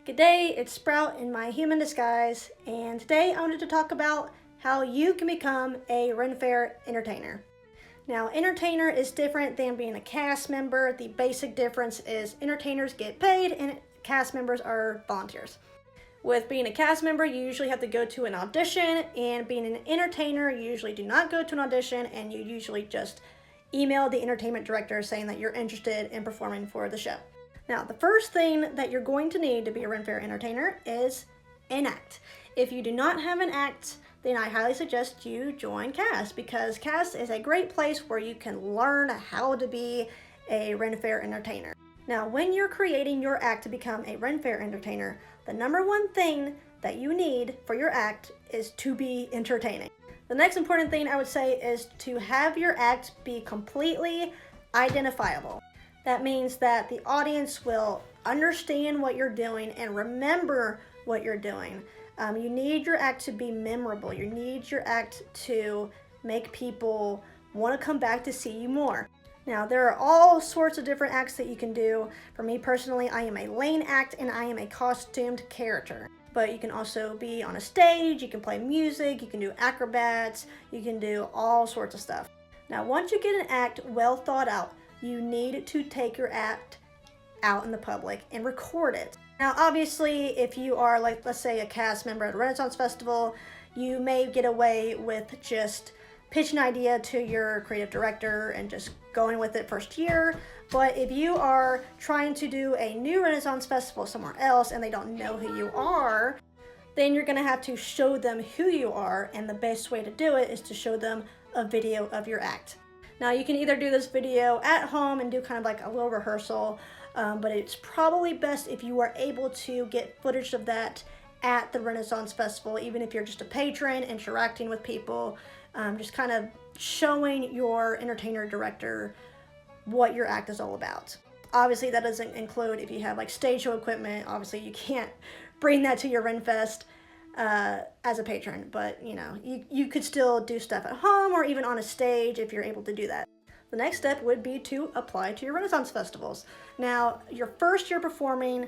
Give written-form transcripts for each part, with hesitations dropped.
Good day, it's Sprout in my human disguise, and today I wanted to talk about how you can become a Ren Faire entertainer. Now, entertainer is different than being a cast member. The basic difference is entertainers get paid and cast members are volunteers. With being a cast member, you usually have to go to an audition, and being an entertainer, you usually do not go to an audition, and you usually just email the entertainment director saying that you're interested in performing for the show. Now, the first thing that you're going to need to be a Ren Faire entertainer is an act. If you do not have an act, then I highly suggest you join CAST, because CAST is a great place where you can learn how to be a Ren Faire entertainer. Now, when you're creating your act to become a Ren Faire entertainer, the number one thing that you need for your act is to be entertaining. The next important thing I would say is to have your act be completely identifiable. That means that the audience will understand what you're doing and remember what you're doing. You need your act to be memorable. You need your act to make people want to come back to see you more. Now, there are all sorts of different acts that you can do. For me personally, I am a lane act and I am a costumed character. But you can also be on a stage, you can play music, you can do acrobats, you can do all sorts of stuff. Now, once you get an act well thought out, you need to take your act out in the public and record it. Now, obviously, if you are, like, let's say a cast member at a Renaissance Festival, you may get away with just pitching an idea to your creative director and just going with it first year. But if you are trying to do a new Renaissance Festival somewhere else and they don't know who you are, then you're gonna have to show them who you are, and the best way to do it is to show them a video of your act. Now, you can either do this video at home and do kind of like a little rehearsal, but it's probably best if you are able to get footage of that at the Renaissance Festival, even if you're just a patron, interacting with people, just kind of showing your entertainer director what your act is all about. Obviously, that doesn't include if you have like stage show equipment. Obviously, you can't bring that to your RenFest as a patron, but you know, you could still do stuff at home or even on a stage if you're able to do that. The next step would be to apply to your Renaissance festivals. Now, your first year performing,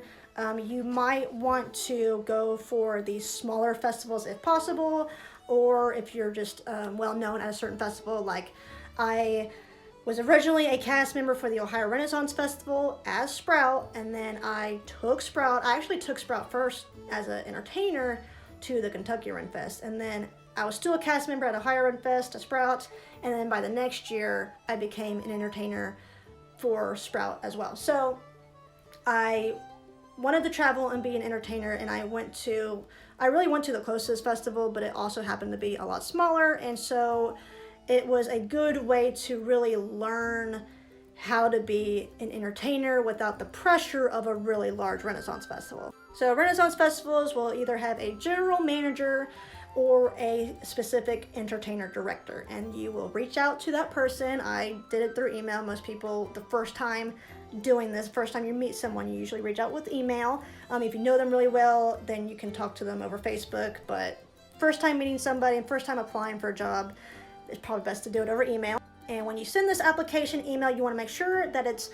you might want to go for these smaller festivals if possible, or if you're just well known at a certain festival. Like, I was originally a cast member for the Ohio Renaissance Festival as Sprout, and then I actually took Sprout first as an entertainer to the Kentucky Ren Fest, and then I was still a cast member at Ohio Ren Fest at Sprout, and then by the next year I became an entertainer for Sprout as well. So I wanted to travel and be an entertainer, and I really went to the closest festival, but it also happened to be a lot smaller, and so it was a good way to really learn how to be an entertainer without the pressure of a really large Renaissance festival. So Renaissance festivals will either have a general manager or a specific entertainer director, and you will reach out to that person. I did it through email. Most people, the first time doing this, first time you meet someone, you usually reach out with email. If you know them really well, then you can talk to them over Facebook, but first time meeting somebody and first time applying for a job, it's probably best to do it over email. And when you send this application email, you want to make sure that it's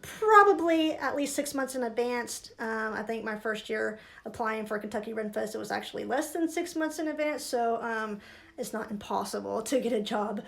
probably at least 6 months in advance. I think my first year applying for Kentucky Ren Fest, it was actually less than 6 months in advance, so it's not impossible to get a job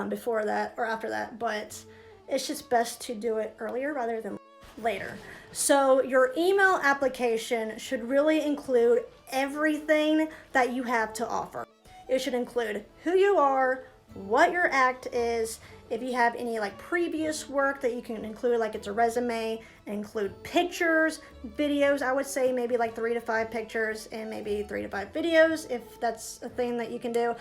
before that or after that, but it's just best to do it earlier rather than later. So your email application should really include everything that you have to offer. It should include who you are, what your act is, if you have any like previous work that you can include, like it's a resume, include pictures, videos. I would say maybe like 3 to 5 pictures and maybe 3 to 5 videos if that's a thing that you can do.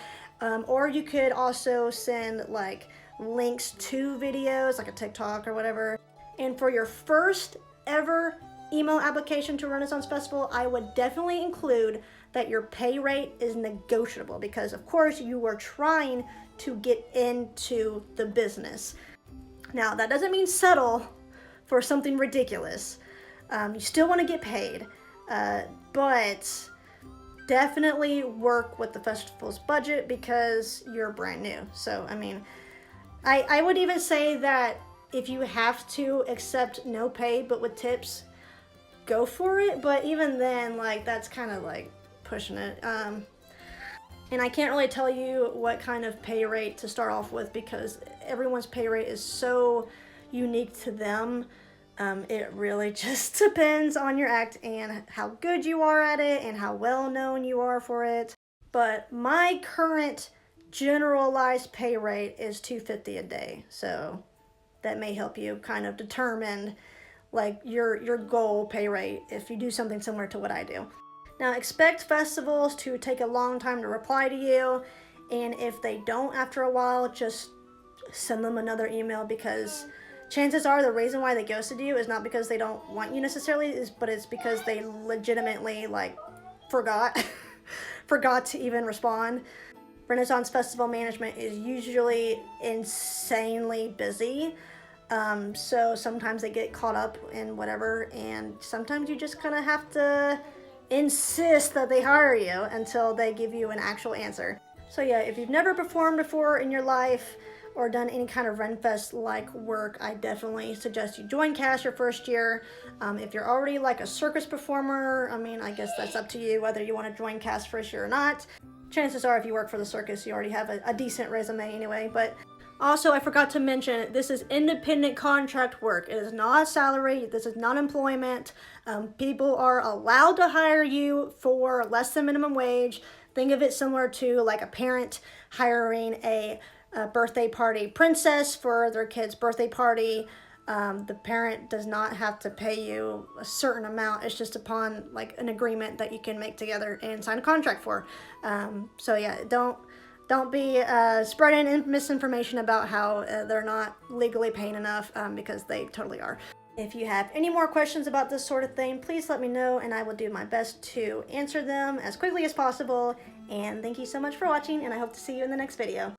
Or you could also send like links to videos, like a TikTok or whatever. And for your first ever email application to Renaissance Festival, I would definitely include that your pay rate is negotiable, because of course you are trying to get into the business. Now, that doesn't mean settle for something ridiculous. You still want to get paid, but definitely work with the festival's budget because you're brand new. So, I mean, I would even say that if you have to accept no pay but with tips, go for it, but even then, like, that's kind of like pushing it. And I can't really tell you what kind of pay rate to start off with because everyone's pay rate is so unique to them. It really just depends on your act and how good you are at it and how well known you are for it. But my current generalized pay rate is $250 a day. So that may help you kind of determine like your goal pay rate if you do something similar to what I do. Now expect festivals to take a long time to reply to you, and if they don't after a while, just send them another email, because chances are the reason why they ghosted you is not because they don't want you necessarily, but it's because they legitimately like forgot to even respond. Renaissance Festival management is usually insanely busy. So sometimes they get caught up in whatever, and sometimes you just kind of have to insist that they hire you until they give you an actual answer. So yeah, if you've never performed before in your life or done any kind of Renfest like work, I definitely suggest you join CAST your first year. If you're already like a circus performer, I mean, I guess that's up to you whether you want to join CAST first year or not. Chances are if you work for the circus, you already have a decent resume anyway. But also, I forgot to mention, this is independent contract work. It is not a salary. This is not employment. People are allowed to hire you for less than minimum wage. Think of it similar to like a parent hiring a birthday party princess for their kid's birthday party. The parent does not have to pay you a certain amount. It's just upon like an agreement that you can make together and sign a contract for. So yeah, don't be spreading misinformation about how they're not legally paying enough, because they totally are. If you have any more questions about this sort of thing, please let me know and I will do my best to answer them as quickly as possible. And thank you so much for watching, and I hope to see you in the next video.